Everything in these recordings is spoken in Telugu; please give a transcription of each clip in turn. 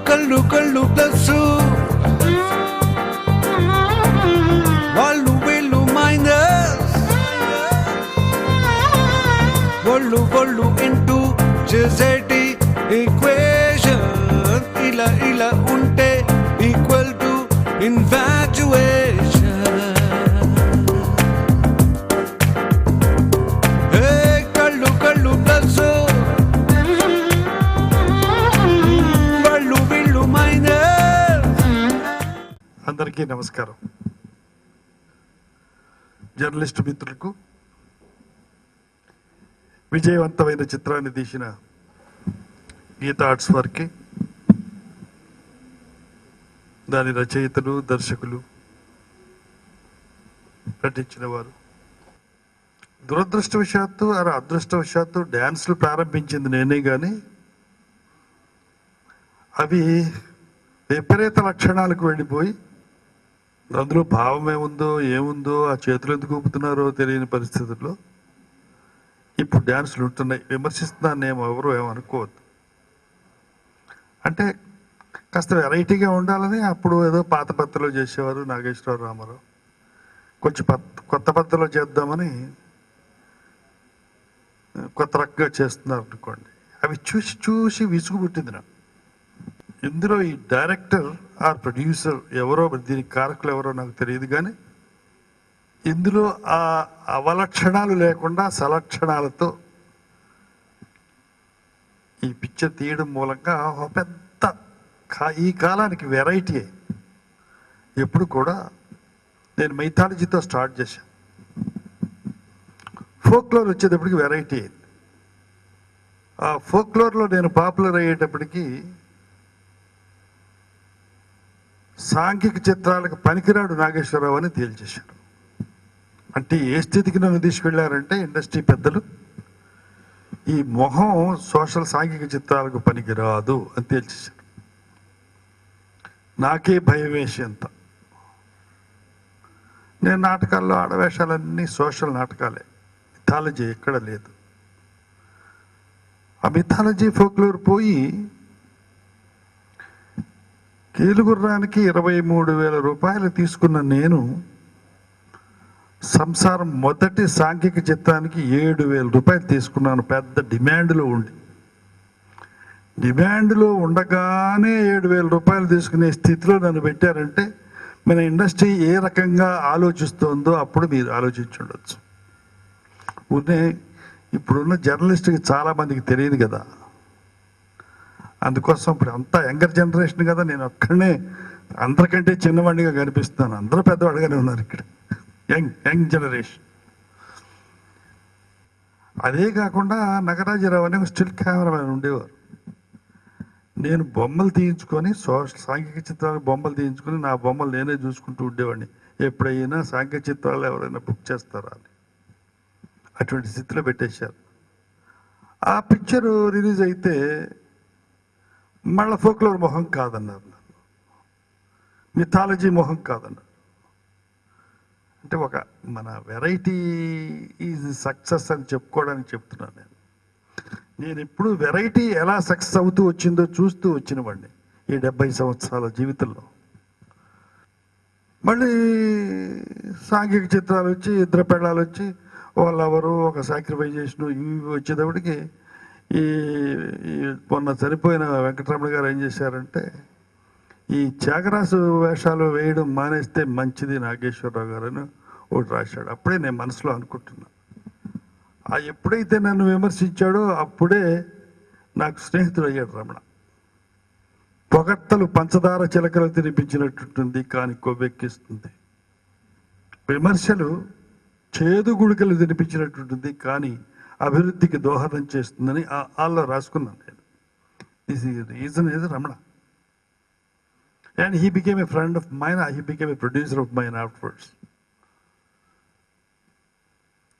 కళ్ళు కళ్ళు ప్లస్ వాళ్ళు వీళ్ళు మైనస్ ఒళ్ళు ఒళ్ళు ఇంటూ చేసేటి ఈక్వేషన్ ఇలా ఇలా ఉంటే ఈక్వల్ టు ఇన్ఫాచ్యుయేషన్. కళ్ళు కళ్ళు ప్లస్ వాళ్ళు వీళ్ళు మైనస్. అందరికీ నమస్కారం. జర్నలిస్టు మిత్రులకు, విజయవంతమైన చిత్రాన్ని తీసిన గీత ఆర్ట్స్ వారికి, దాని రచయితలు, దర్శకులు, నటించిన వారు, దురదృష్టవశాత్తు అదృష్టవశాత్తు డ్యాన్స్లు ప్రారంభించింది నేనే, కానీ అవి విపరీత లక్షణాలకు వెళ్ళిపోయి అందులో భావం ఏముందో ఆ చేతులు ఎందుకు ఊపుతున్నారో తెలియని పరిస్థితుల్లో ఇప్పుడు డ్యాన్సులు ఉంటున్నాయి. విమర్శిస్తున్నాను నేను, ఎవరు ఏమనుకోవద్దు. అంటే కాస్త వెరైటీగా ఉండాలని అప్పుడు ఏదో పాత పద్ధతిలో చేసేవారు నాగేశ్వరరావు, రామారావు. కొంచెం కొత్త పద్ధతిలో చేద్దామని కొత్త రకంగా చేస్తున్నారు అనుకోండి. అవి చూసి చూసి విసుగు పుట్టింది నాకు. ఇందులో ఈ డైరెక్టర్ ఆర్ ప్రొడ్యూసర్ ఎవరో, దీనికి కారకులు ఎవరో నాకు తెలియదు, కానీ ఇందులో ఆ అవలక్షణాలు లేకుండా సలక్షణాలతో ఈ పిక్చర్ తీయడం మూలంగా ఒక పెద్ద ఈ కాలానికి వెరైటీ. ఎప్పుడు కూడా నేను మైథాలజీతో స్టార్ట్ చేశాను, ఫోక్లోర్ వచ్చేటప్పటికి వెరైటీ అయింది. ఆ ఫోక్లోర్లో నేను పాపులర్ అయ్యేటప్పటికి సాంఘిక చిత్రాలకు పనికిరాడు నాగేశ్వరరావు అని తేల్చేశారు. అంటే ఏ స్థితికి నన్ను తీసుకెళ్లారంటే ఇండస్ట్రీ పెద్దలు, ఈ మొహం సోషల్ సాంఘిక చిత్రాలకు పనికిరాదు అని తేల్చేశారు. నాకే భయం వేసేంత. నేను నాటకాల్లో ఆడవేషాలన్నీ సోషల్ నాటకాలే, మిథాలజీ ఎక్కడ లేదు. ఆ మిథాలజీ ఫోక్లోర్ పోయి కీలుగుర్రానికి 23,000 రూపాయలు తీసుకున్న నేను సంసారం మొదటి సాంఘిక చిత్రానికి 7,000 రూపాయలు తీసుకున్నాను. పెద్ద డిమాండ్లో ఉండి, డిమాండ్లో ఉండగానే 7,000 రూపాయలు తీసుకునే స్థితిలో నన్ను పెట్టారంటే మన ఇండస్ట్రీ ఏ రకంగా ఆలోచిస్తుందో అప్పుడు మీరు ఆలోచించుండొచ్చు. ఇప్పుడున్న జర్నలిస్ట్కి చాలామందికి తెలియదు కదా. అందుకోసం ఇప్పుడు అంతా యంగర్ జనరేషన్ కదా, నేను ఒక్కడనే అందరికంటే చిన్నవాడిగా కనిపిస్తున్నాను. అందరూ పెద్దవాడిగానే ఉన్నారు ఇక్కడ, యంగ్ జనరేషన్. అదే కాకుండా నగరాజరావు అనే స్టిల్ కెమెరామెన్ ఉండేవారు. నేను బొమ్మలు తీయించుకొని, సాంఘిక చిత్రాలకు బొమ్మలు తీయించుకొని నా బొమ్మలు నేనే చూసుకుంటూ ఉండేవాడిని. ఎప్పుడైనా సాంఘిక చిత్రాలు ఎవరైనా బుక్ చేస్తారా అని అటువంటి స్థితిలో పెట్టేశారు. ఆ పిక్చరు రిలీజ్ అయితే మళ్ళీ ఫోక్లోర్ మొహం కాదన్నారు, మిథాలజీ మొహం కాదన్నారు. అంటే ఒక మన వెరైటీ ఈజ్ సక్సెస్ అని చెప్పుకోవడానికి చెప్తున్నాను. నేను ఎప్పుడు వెరైటీ ఎలా సక్సెస్ అవుతూ వచ్చిందో చూస్తూ వచ్చినవాడిని ఈ 70 సంవత్సరాల జీవితంలో. మళ్ళీ సాంఘిక చిత్రాలు వచ్చి, ఇద్దరు పెళ్ళాలు వచ్చి, వాళ్ళెవరు ఒక సాక్రిఫైజేషన్ ఇవి వచ్చేటప్పటికి ఈ మొన్న చనిపోయిన వెంకటరమణ గారు ఏం చేశారంటే, ఈ త్యాగరాజు వేషాలు వేయడం మానేస్తే మంచిది నాగేశ్వరరావు గారు అని ఒకటి రాశాడు. అప్పుడే నేను మనసులో అనుకుంటున్నా, ఎప్పుడైతే నన్ను విమర్శించాడో అప్పుడే నాకు స్నేహితుడు అయ్యాడు రమణ. పొగట్టలు పంచదార చిలకలు తినిపించినట్టుంటుంది కానీ కొవ్వెక్కిస్తుంది, విమర్శలు చేదు గుడికలు తినిపించినట్టుంటుంది కానీ అభివృద్ధికి దోహదం చేస్తుందని వాళ్ళలో రాసుకున్నాను నేను. This is reason is Ramana. And he became a friend of mine, he became a producer of mine afterwards.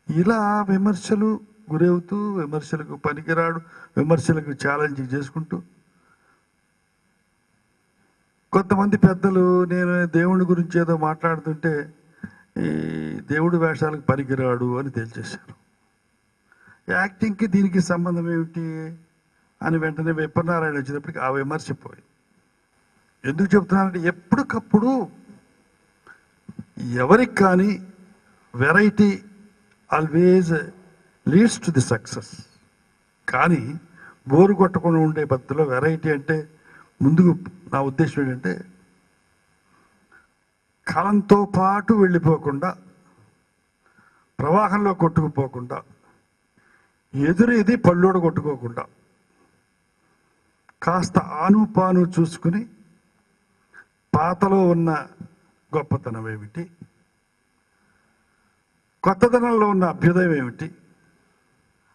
ఇలా విమర్శలు గురవుతూ, విమర్శలకు పనికిరాడు, విమర్శలకు ఛాలెంజ్ చేసుకుంటూ, కొంతమంది పెద్దలు నేను దేవుడి గురించి ఏదో మాట్లాడుతుంటే ఈ దేవుడి వేషాలకు పనికిరాడు అని తేల్చేశారు. యాక్టింగ్కి దీనికి సంబంధం ఏమిటి అని వెంటనే విప్పనారాయణ వచ్చినప్పటికీ ఆ విమర్శ పోయి ఎందుకు చెప్తున్నానంటే ఎప్పటికప్పుడు ఎవరికి కానీ variety always leads to the success. కానీ బోరు కొట్టకుండా ఉండే పద్ధతిలో వెరైటీ అంటే ముందుకు నా ఉద్దేశం ఏంటంటే కాలంతో పాటు వెళ్ళిపోకుండా, ప్రవాహంలో కొట్టుకుపోకుండా, ఎదురేది పళ్ళోడ కొట్టుకోకుండా కాస్త ఆనుపాను చూసుకుని పాతలో ఉన్న గొప్పతనం ఏమిటి, కొత్తదనంలో ఉన్న అభ్యుదయం ఏమిటి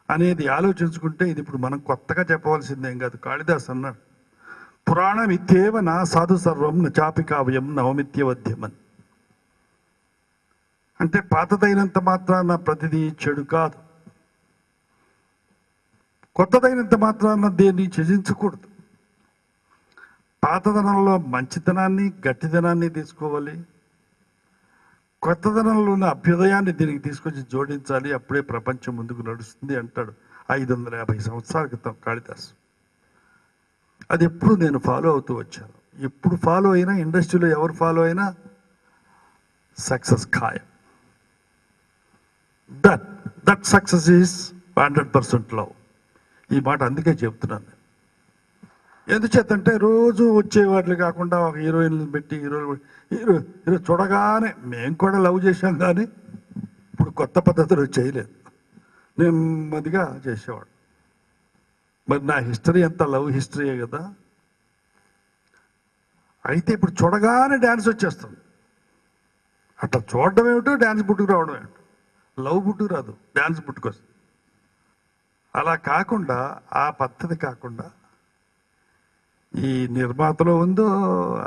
అనేది ఆలోచించుకుంటే ఇది ఇప్పుడు మనం కొత్తగా చెప్పవలసిందేం కాదు. కాళిదాస్ అన్నాడు, పురాణం ఇత్యేవ నా సాధు సర్వం నచాపి కావ్యం నవమిత్యవధ్యమన్. అంటే పాతదైనంత మాత్రాన ప్రతిదీ చెడు కాదు, కొత్తదైనంత మాత్రాన దేన్ని త్యజించకూడదు. పాతదనంలో మంచితనాన్ని, గట్టిదనాన్ని తీసుకోవాలి, కొత్తదనంలో ఉన్న అభ్యుదయాన్ని దీనికి తీసుకొచ్చి జోడించాలి. అప్పుడే ప్రపంచం ముందుకు నడుస్తుంది అంటాడు 550 సంవత్సరాల క్రితం కాళిదాస్. అది ఎప్పుడు నేను ఫాలో అవుతూ వచ్చాను. ఎప్పుడు ఫాలో అయినా, ఇండస్ట్రీలో ఎవరు ఫాలో అయినా సక్సెస్ ఖాయం. That success is 100% love. ఈ మాట అందుకే చెప్తున్నాను. ఎందుచేతంటే రోజు వచ్చేవాళ్ళు కాకుండా ఒక హీరోయిన్లు పెట్టి హీరో చూడగానే మేము కూడా లవ్ చేశాం, కానీ ఇప్పుడు కొత్త పద్ధతులు చేయలేదు, నెమ్మదిగా చేసేవాడు. మరి నా హిస్టరీ అంతా లవ్ హిస్టరీయే కదా. అయితే ఇప్పుడు చూడగానే డ్యాన్స్ వచ్చేస్తుంది. అట్లా చూడడం ఏమిటో, డ్యాన్స్ పుట్టుకు రావడం ఏమిటో. లవ్ పుట్టుకు రాదు, డ్యాన్స్ పుట్టుకొస్తుంది. అలా కాకుండా, ఆ పద్ధతి కాకుండా ఈ నిర్మాతలో ఉందో,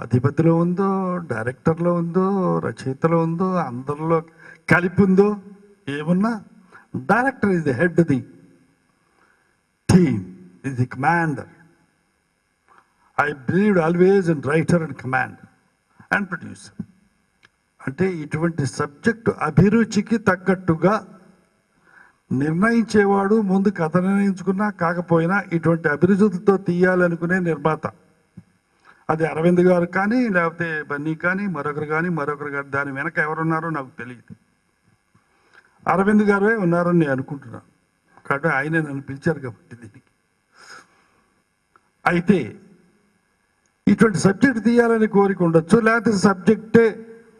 అధిపతిలో ఉందో, డైరెక్టర్లో ఉందో, రచయితలో ఉందో, అందరిలో కలిపి ఉందో ఏమున్నా, director is the head, the team is the commander. I believed always in writer and commander and producer. అంటే ఇటువంటి సబ్జెక్టు అభిరుచికి తగ్గట్టుగా నిర్ణయించేవాడు ముందు కథ నిర్ణయించుకున్నా కాకపోయినా ఇటువంటి అభిరుచులతో తీయాలనుకునే నిర్మాత. అది అరవింద్ గారు కానీ, లేకపోతే బన్నీ కానీ, మరొకరు కానీ. దాని వెనక ఎవరున్నారో నాకు తెలియదు. అరవింద్ గారే ఉన్నారని నేను అనుకుంటున్నాను, కాబట్టి ఆయనే నన్ను పిలిచారు కాబట్టి దీనికి. అయితే ఇటువంటి సబ్జెక్ట్ తీయాలని కోరిక ఉండొచ్చు, లేకపోతే సబ్జెక్టే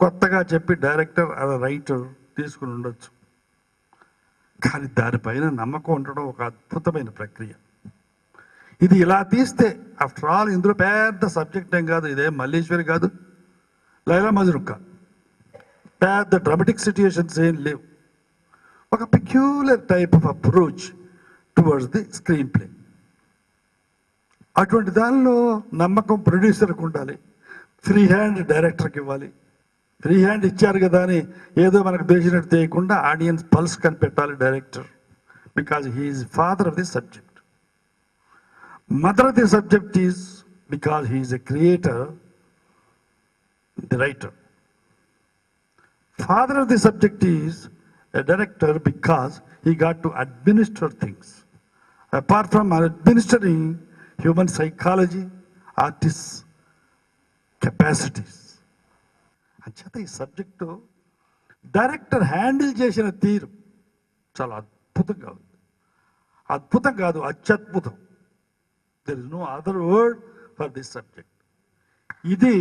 కొత్తగా చెప్పి డైరెక్టర్ రైటర్ తీసుకుని ఉండొచ్చు. కానీ దానిపైన నమ్మకం ఉండడం ఒక అద్భుతమైన ప్రక్రియ. ఇది ఇలా తీస్తే, ఆఫ్టర్ ఆల్ ఇందులో పెద్ద సబ్జెక్ట్ ఏం కాదు, ఇదేం మల్లీశ్వరి కాదు, లైలా మజ్ను కాదు, పెద్ద డ్రామాటిక్ సిట్యుయేషన్స్ ఏం లేవు. ఒక peculiar type of approach towards the screen play. అటువంటి దానిలో నమ్మకం ప్రొడ్యూసర్కి ఉండాలి, ఫ్రీ హ్యాండ్ డైరెక్టర్కి ఇవ్వాలి. ఫ్రీ హ్యాండ్ ఇచ్చారు కదా అని ఏదో మనకు తెలిసినట్టు చేయకుండా ఆడియన్స్ పల్స్ కనిపెట్టాలి director. Because he is father of the subject, mother of the subject is because he is a creator, the writer. Father of the subject is a director because he got to administer things. Apart from administering human psychology, artist capacities. అంచేత ఈ సబ్జెక్టు డైరెక్టర్ హ్యాండిల్ చేసిన తీరు చాలా అద్భుతంగా ఉంది. అద్భుతం కాదు, అత్యద్భుతం. There is no other word for this subject. ఇది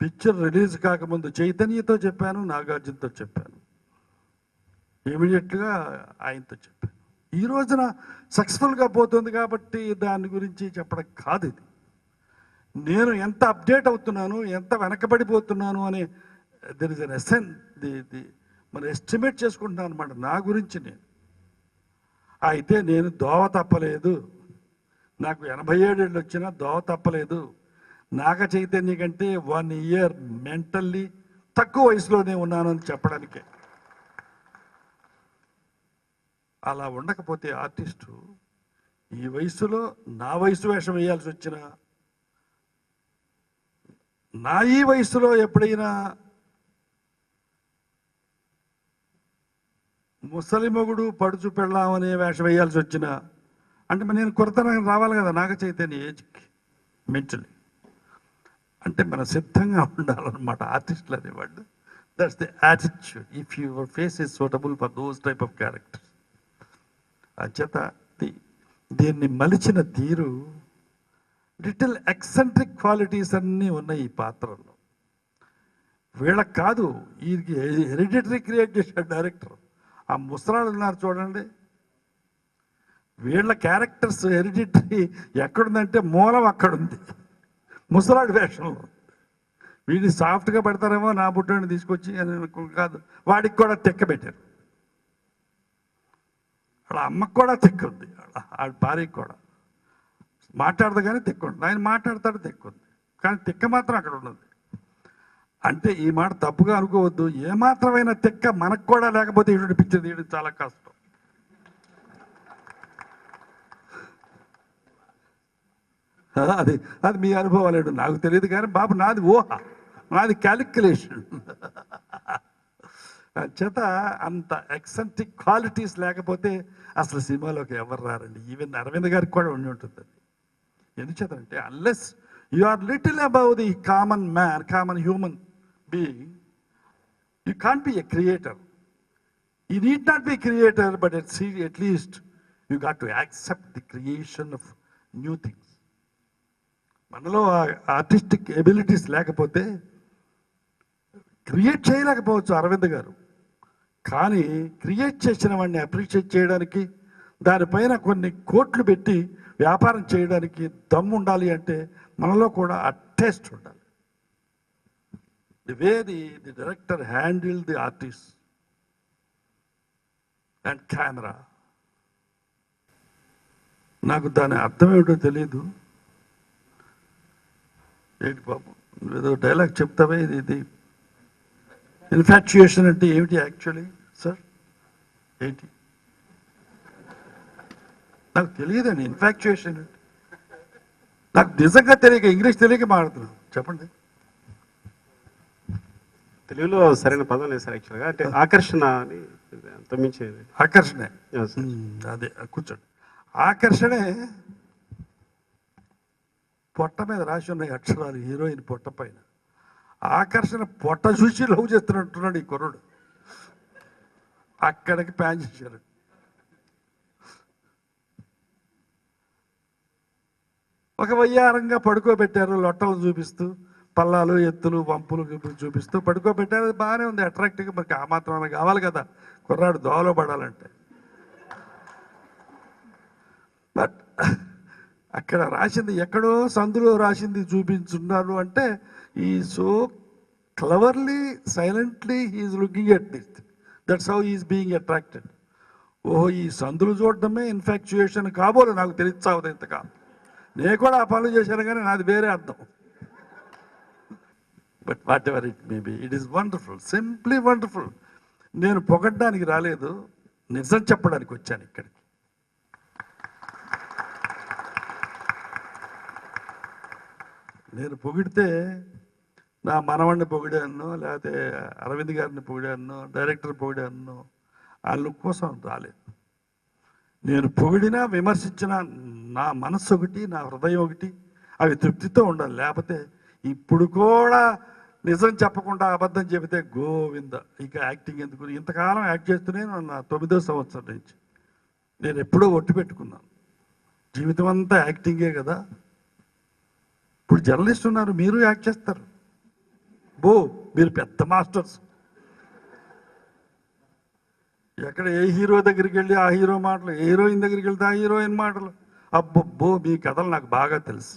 పిక్చర్ రిలీజ్ కాకముందు చైతన్యతో చెప్పాను, నాగార్జునతో చెప్పాను, ఇమీడియట్గా ఆయనతో చెప్పాను. ఈ రోజున సక్సెస్ఫుల్గా పోతుంది కాబట్టి దాని గురించి చెప్పడం కాదు ఇది. నేను ఎంత అప్డేట్ అవుతున్నాను, ఎంత వెనకబడిపోతున్నాను అని దెర్ ఇస్ అన్ ఎసెన్ మనం ఎస్టిమేట్ చేసుకుంటున్నాను అనమాట నా గురించి నేను. అయితే నేను దోవ తప్పలేదు, నాకు 87 ఏళ్ళు వచ్చినా దోవ తప్పలేదు. నాగ చైతన్య కంటే 1 year మెంటల్లీ తక్కువ వయసులోనే ఉన్నాను అని చెప్పడానికే. అలా ఉండకపోతే ఆర్టిస్టు ఈ వయసులో నా వయసు వేషం వేయాల్సి వచ్చినా, నా ఈ వయసులో ఎప్పుడైనా ముసలి మొగుడు పడుచు పెళ్ళామనే వేషం వేయాల్సి వచ్చినా అంటే మరి నేను కొరతనం రావాలి కదా నాగ చైతన్య ఏజ్కి మెంటలీ. అంటే మనం సిద్ధంగా ఉండాలన్నమాట ఆర్టిస్టులు అనేవాళ్ళు. That's the attitude if your face is suitable for those type of characters. అంచేత దీన్ని మలిచిన తీరు, లిటిల్ ఎక్సెంట్రిక్ క్వాలిటీస్ అన్నీ ఉన్నాయి ఈ పాత్రలో. వీళ్ళకి కాదు, ఈ హెరిడిటరీ క్రియేట్ చేశాడు డైరెక్టర్. ఆ ముసలాళ్ళు ఉన్నారు చూడండి, వీళ్ళ క్యారెక్టర్స్ హెరిడిటరీ ఎక్కడుందంటే మూలం అక్కడుంది, ముసలాడు వేషంలో. వీడిని సాఫ్ట్గా పెడతారేమో నా బుడ్డని తీసుకొచ్చి అని కాదు, వాడికి కూడా తెక్క పెట్టారు. వాళ్ళ అమ్మకు కూడా తెక్క ఉంది, వాళ్ళ భార్యకి కూడా. మాట్లాడదు కానీ తెక్క ఉంది, ఆయన మాట్లాడతాడు తెక్క ఉంది, కానీ తెక్క మాత్రం అక్కడ ఉన్నది. అంటే ఈ మాట తప్పుగా అనుకోవద్దు, ఏమాత్రమైన తెక్క మనకు కూడా లేకపోతే ఇటువంటి పిక్చర్ తీయడం చాలా కష్టం. అది అది మీ అనుభవాలేడు నాకు తెలియదు, కానీ బాబు నాది ఊహ, నాది క్యాలిక్యులేషన్. చేత అంత ఎక్సెంట్రిక్ క్వాలిటీస్ లేకపోతే అసలు సినిమాలోకి ఎవరు రారండి. ఈవెన్ అరవింద్ గారికి కూడా ఉండి ఉంటుంది అది. ఎందుచేతంటే unless you are little above the common man, common human being, you can't be a creator. You need not be a creator, but at least you got to accept the creation of new things. మనలో ఆర్టిస్టిక్ ఎబిలిటీస్ లేకపోతే క్రియేట్ చేయలేకపోవచ్చు అరవింద్ గారు, కానీ క్రియేట్ చేసిన వాడిని అప్రిషియేట్ చేయడానికి, దానిపైన కొన్ని కోట్లు పెట్టి వ్యాపారం చేయడానికి దమ్ము ఉండాలి. అంటే మనలో కూడా ఆ టేస్ట్ ఉండాలి. The way the director handled the artist and camera, నాకు దాని అర్థం ఏమిటో తెలీదు. ఏంటి బాబు ఏదో డైలాగ్ చెప్తావే, ఇది ఇన్ఫాక్చుయేషన్ అంటే ఏమిటి యాక్చువల్లీ సార్? ఏంటి నాకు తెలియదండి ఇన్ఫాక్చుయేషన్ అంటే. నాకు నిజంగా తెలియక, ఇంగ్లీష్ తెలియక మాట్లాడుతున్నాను. చెప్పండి. తెలుగులో సరైన పదం లేదు సార్ యాక్చువల్గా. అంటే ఆకర్షణ అని తమ్మించేది. ఆకర్షణే, అదే కూర్చోండి. ఆకర్షణే పొట్ట మీద రాసి ఉన్నాయి అక్షరాలు, హీరోయిన్ పొట్ట పైన. ఆకర్షణ పొట్ట చూసి లవ్ చేస్తున్నట్టున్నాడు ఈ కుర్రుడు. అక్కడికి ప్యాన్ చేశారు. ఒక వయ్యారంగా పడుకోబెట్టారు, లొట్టలు చూపిస్తూ, పల్లాలు ఎత్తులు వంపులు చూపిస్తూ పడుకోబెట్టారు. అది బాగానే ఉంది, అట్రాక్టివ్గా. మనకి ఆ మాత్రం కావాలి కదా కుర్రాడు దోవలో పడాలంటే. బట్ అక్కడ రాసింది ఎక్కడో సందులో రాసింది చూపించున్నారు. అంటే ఈ so cleverly silently he's looking at this, that's how he's being attracted. ఓహో, ఈ సందులు చూడటమే ఇన్ఫాక్చుయేషన్ కాబోలు, నాకు తెలియచావదు ఇంతకాలం. నేను కూడా ఆ పనులు చేశాను, కానీ నాది వేరే అర్థం. But what ever it may be, it is wonderful, simply wonderful. నేను పొగడ్డానికి రాలేదు, నిజం చెప్పడానికి వచ్చాను ఇక్కడికి. నేను పొగిడితే నా మనవడిని పొగిడాను, లేకపోతే అరవింద్ గారిని పొగిడాను, డైరెక్టర్ పొగిడాను, ఆ లుక్ కోసం రాలేదు. నేను పొగిడినా విమర్శించిన నా మనస్సు ఒకటి, నా హృదయం ఒకటి, అవి తృప్తితో ఉండాలి. లేకపోతే ఇప్పుడు కూడా నిజం చెప్పకుండా అబద్ధం చెబితే గోవింద, ఇక యాక్టింగ్ ఎందుకు. ఇంతకాలం యాక్ట్ చేస్తూనే నా 9వ సంవత్సరం నుంచి నేను ఎప్పుడో ఒట్టు పెట్టుకున్నాను, జీవితం అంతా యాక్టింగే కదా. ఇప్పుడు జర్నలిస్ట్ ఉన్నారు, మీరు యాక్ట్ చేస్తారు. మీరు పెద్ద మాస్టర్స్. ఎక్కడ ఏ హీరో దగ్గరికి వెళ్ళి ఆ హీరో మాటలు, ఏ హీరోయిన్ దగ్గరికి వెళ్తే ఆ హీరోయిన్ మాటలు. అబ్బో, మీ కథలు నాకు బాగా తెలుసు.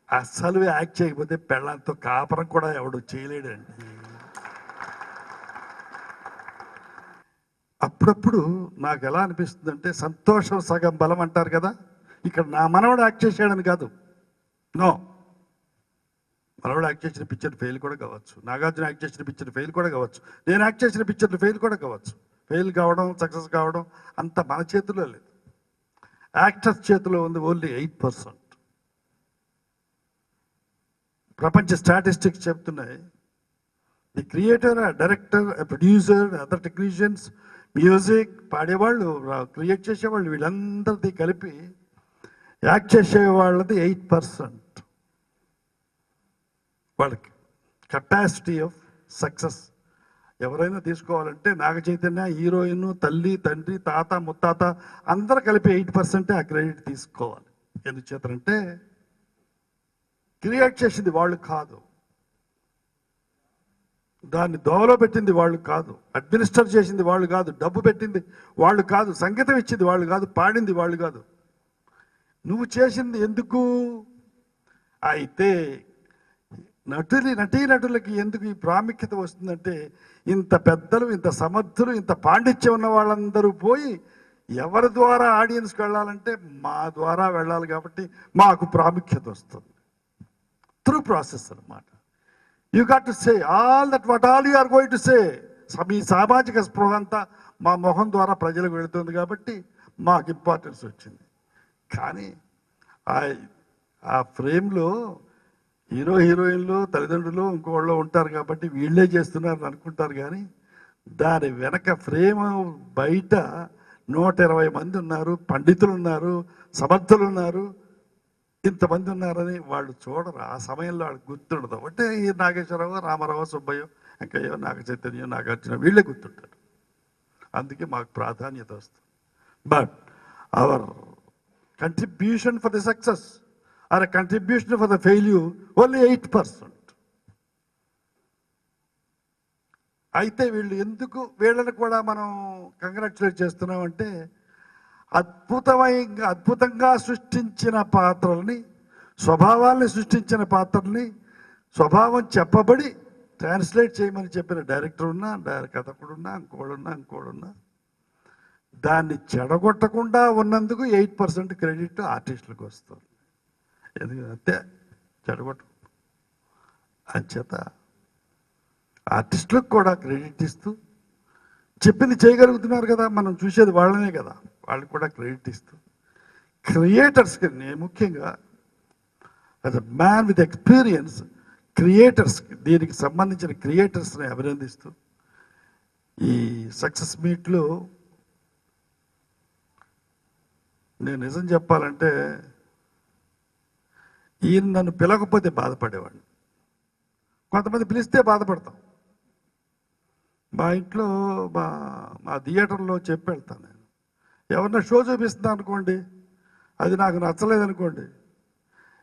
అస్సలు యాక్ట్ చేయకపోతే పెళ్ళంతో కాపురం కూడా ఎవడు చేయలేడండి. అప్పుడప్పుడు నాకు ఎలా అనిపిస్తుందంటే, సంతోషం సగం బలం అంటారు కదా, ఇక్కడ నా మనవడు యాక్ట్ చేశాడని కాదు, నో, మనవడు యాక్ట్ చేసిన పిక్చర్ ఫెయిల్ కూడా కావచ్చు, నాగార్జున యాక్ట్ చేసిన పిక్చర్ ఫెయిల్ కూడా కావచ్చు, నేను యాక్ట్ చేసిన పిక్చర్ ఫెయిల్ కూడా కావచ్చు. ఫెయిల్ కావడం, సక్సెస్ కావడం అంత మన చేతిలో లేదు, యాక్టర్స్ చేతిలో ఉంది ఓన్లీ 8%. ప్రపంచ స్టాటిస్టిక్స్ చెప్తున్నాయి, the creator, director, producer, other technicians music పాడేవాళ్ళు, క్రియేట్ చేసేవాళ్ళు, వీళ్ళందరిది కలిపి యాక్ట్ చేసేవాళ్ళది 8%. వాళ్ళకి కెపాసిటీ ఆఫ్ సక్సెస్ ఎవరైనా తీసుకోవాలంటే నాగ చైతన్య, హీరోయిన్, తల్లి, తండ్రి, తాత, ముత్తాత అందరు కలిపి 8% ఆ క్రెడిట్ తీసుకోవాలి. ఎందుచేతంటే క్రియేట్ చేసింది వాళ్ళు కాదు, దాన్ని దోవలో పెట్టింది వాళ్ళు కాదు, అడ్మినిస్టర్ చేసింది వాళ్ళు కాదు, డబ్బు పెట్టింది వాళ్ళు కాదు, సంగీతం ఇచ్చింది వాళ్ళు కాదు, పాడింది వాళ్ళు కాదు. నువ్వు చేసింది ఎందుకు? అయితే నటీనటులకి ఎందుకు ఈ ప్రాముఖ్యత వస్తుందంటే, ఇంత పెద్దలు, ఇంత సమర్థులు, ఇంత పాండిత్యం ఉన్న వాళ్ళందరూ పోయి ఎవరి ద్వారా ఆడియన్స్కి వెళ్ళాలంటే మా ద్వారా వెళ్ళాలి కాబట్టి మాకు ప్రాముఖ్యత వస్తుంది. త్రూ ప్రాసెస్ అన్నమాట. You got to say all that what all you are going to say. మీ సామాజిక స్పృహ అంతా మా మొహం ద్వారా ప్రజలకు వెళుతుంది కాబట్టి మాకు ఇంపార్టెన్స్ వచ్చింది. కానీ ఆ ఫ్రేమ్లో హీరో హీరోయిన్లు తల్లిదండ్రులు ఇంకోళ్ళు ఉంటారు కాబట్టి వీళ్ళే చేస్తున్నారు అనుకుంటారు. కానీ దాని వెనక ఫ్రేమ్ బయట 120 మంది ఉన్నారు, పండితులు ఉన్నారు, సమర్థులు ఉన్నారు, ఇంతమంది ఉన్నారని వాళ్ళు చూడరు. ఆ సమయంలో వాళ్ళకి గుర్తుండదు. అంటే ఈ నాగేశ్వరరావు, రామారావు, సుబ్బయ్య, వెంకయ్య, నాగ చైతన్య, నాగార్జున వీళ్ళే గుర్తుంటారు. అందుకే మాకు ప్రాధాన్యత వస్తుంది. But our contribution for the success or a contribution for the failure only 8%. అయితే వీళ్ళని కూడా మనం కంగ్రాచులేట్ చేస్తున్నామంటే అద్భుతంగా సృష్టించిన పాత్రల్ని, స్వభావాల్ని సృష్టించిన పాత్రల్ని, స్వభావం చెప్పబడి ట్రాన్స్లేట్ చేయమని చెప్పిన డైరెక్టర్ ఉన్నా, కథకుడున్నా, ఇంకోడున్నా దాన్ని చెడగొట్టకుండా ఉన్నందుకు 8% క్రెడిట్ ఆర్టిస్టులకు వస్తుంది. ఎందుకంటే చెడగొట్ట అంచేత ఆర్టిస్టులకు కూడా క్రెడిట్ ఇస్తూ చెప్పింది చేయగలుగుతున్నారు కదా, మనం చూసేది వాళ్ళనే కదా, వాళ్ళకి కూడా క్రెడిట్ ఇస్తూ క్రియేటర్స్కి ముఖ్యంగా as a man with experience క్రియేటర్స్కి, దీనికి సంబంధించిన క్రియేటర్స్ని అభినందిస్తూ ఈ సక్సెస్ మీట్లో నేను నిజం చెప్పాలంటే ఈయన నన్ను పిలవకపోతే బాధపడేవాడిని. కొంతమంది పిలిస్తే బాధపడతాం. మా ఇంట్లో మా థియేటర్లో చెప్పి వెళ్తాను నేను. ఎవరన్నా షో చూపిస్తున్నా అనుకోండి, అది నాకు నచ్చలేదనుకోండి,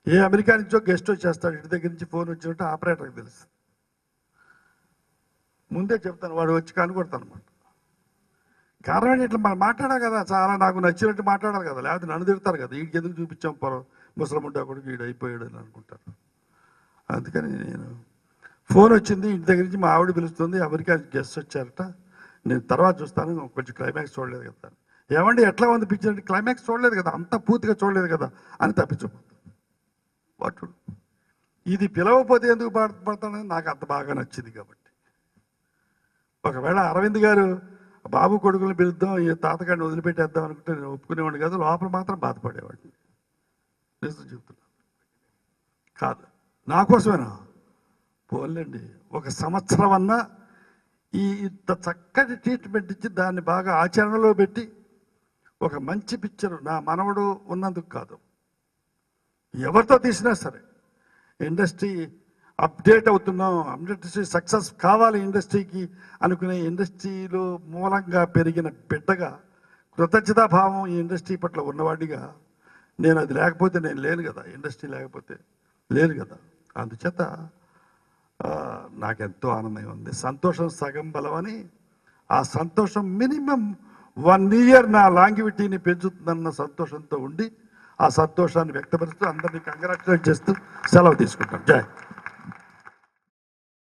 ఏ అమెరికా నుంచో గెస్ట్ వచ్చేస్తాడు, ఇంటి దగ్గర నుంచి ఫోన్ వచ్చినట్టు ఆపరేటర్కి తెలుసు. ముందే చెప్తాను, వాడు వచ్చి కనుగొడతాను అనమాట. కారణం ఇట్లా మనం మాట్లాడా కదా, చాలా నాకు నచ్చినట్టు మాట్లాడాలి కదా, లేకపోతే నన్ను తిడతారు కదా, వీడికి ఎందుకు చూపించాం ముసలముండా కొడుకు వీడు అయిపోయాడు అని అనుకుంటారు. అందుకని నేను ఫోన్ వచ్చింది, ఇంటి దగ్గర నుంచి మా ఆవిడ పిలుస్తుంది, అమెరికా గెస్ట్ వచ్చారట, నేను తర్వాత చూస్తాను, కొంచెం క్లైమాక్స్ చూడలేదు కదా. ఏమండి ఎట్లా ఉంది పిక్చర్ అంటే, క్లైమాక్స్ చూడలేదు కదా, అంతా పూర్తిగా చూడలేదు కదా అని తప్పించబోతుంది. వాటు ఇది పిలవకపోతే ఎందుకు బాధపడతానని నాకు అంత బాగా నచ్చింది కాబట్టి. ఒకవేళ అరవింద్ గారు బాబు కొడుకులను పిలుద్దాం, ఈ తాతగాడిని వదిలిపెట్టేద్దాం అనుకుంటే నేను ఒప్పుకునేవాడిని కాదు, లోపల మాత్రం బాధపడేవాడిని. నిజం చెప్తున్నా కాదు, నా కోసమేనా పోలేండి, 1 సంవత్సరం అన్నా ఇంత చక్కటి ట్రీట్మెంట్ ఇచ్చి దాన్ని బాగా ఆచరణలో పెట్టి ఒక మంచి పిక్చర్ నా మనవడు ఉన్నందుకు కాదు, ఎవరితో తీసినా సరే ఇండస్ట్రీ అప్డేట్ అవుతున్నాం, ఇండస్ట్రీ సక్సెస్ కావాలి ఇండస్ట్రీకి అనుకునే ఇండస్ట్రీలో మూలంగా పెరిగిన బిడ్డగా కృతజ్ఞతాభావం ఈ ఇండస్ట్రీ పట్ల ఉన్నవాడిగా నేను అది లేకపోతే నేను లేను కదా, ఇండస్ట్రీ లేకపోతే లేను కదా. అందుచేత నాకెంతో ఆనందంగా ఉంది. సంతోషం సగం బలమని, ఆ సంతోషం మినిమం 1 year నా లాంగివిటీని పెంచుతుందన్న సంతోషంతో ఉండి ఆ సంతోషాన్ని వ్యక్తపరుస్తూ అందరినీ కంగ్రాచులేట్ చేస్తూ సెలవు తీసుకుంటాం. జై.